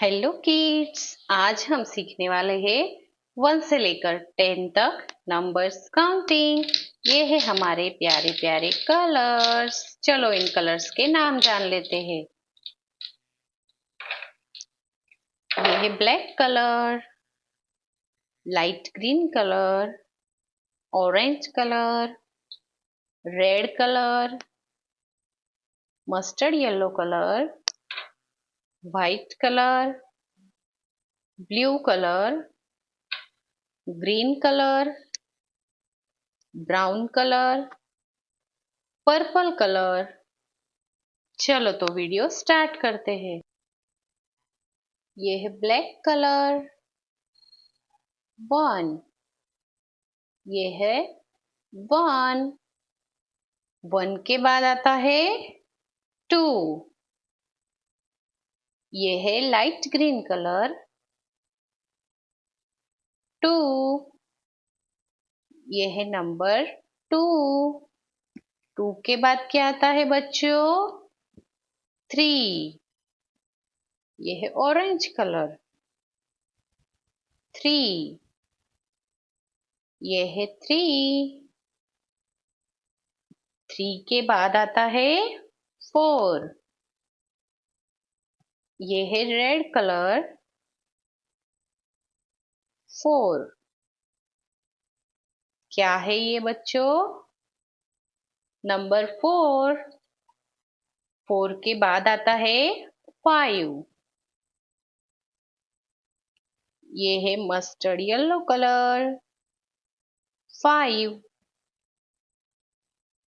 Hello kids. आज हम सीखने वाले हैं 1 से लेकर 10 तक नंबर्स काउंटिंग। ये है हमारे प्यारे प्यारे कलर्स। चलो इन कलर्स के नाम जान लेते हैं। ये है black colour, light green colour, orange colour, red colour, mustard yellow colour, white colour, blue colour, green colour, brown colour, purple colour. चलो तो वीडियो स्टार्ट करते हैं। ये है ब्लैक कलर 1। ये है 1। 1 के बाद आता है 2। ये है लाइट ग्रीन कलर 2। ये है नंबर 2। 2 के बाद क्या आता है बच्चों? 3। ये है ऑरेंज कलर 3। ये है 3। 3 के बाद आता है 4। ये है रेड कलर 4। क्या है ये बच्चों? नंबर 4। 4 के बाद आता है 5। ये है मस्टर्ड येलो कलर 5।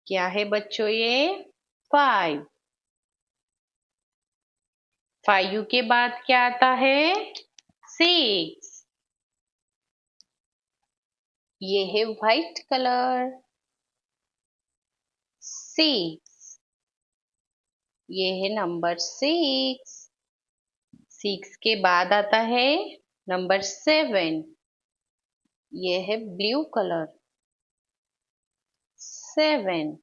क्या है बच्चों ये? 5। 5 के बाद क्या आता है? 6। ये है व्हाइट कलर 6। ये है नंबर 6। 6 के बाद आता है नंबर 7। ये है ब्लू कलर 7।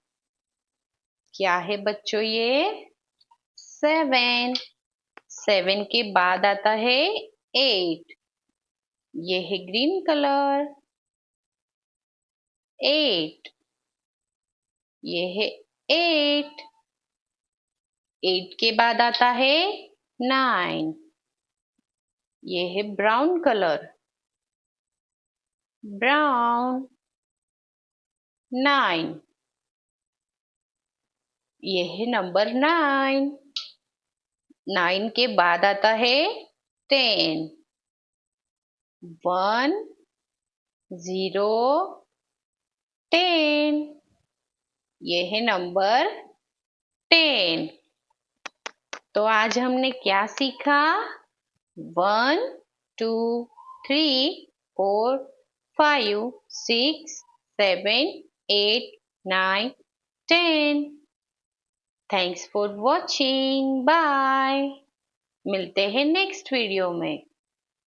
क्या है बच्चों ये? 7। 7 के बाद आता है 8। ये है ग्रीन कलर 8। ये है 8। 8 के बाद आता है 9। ये है ब्राउन कलर ब्राउन 9। ये है नंबर 9। 9 के बाद आता है 10। 1 0 10। ये है नंबर 10। तो आज हमने क्या सीखा? 1 2 3 4 5 6 7 8 9 10। Thanks for watching. बाय। मिलते हैं नेक्स्ट वीडियो में।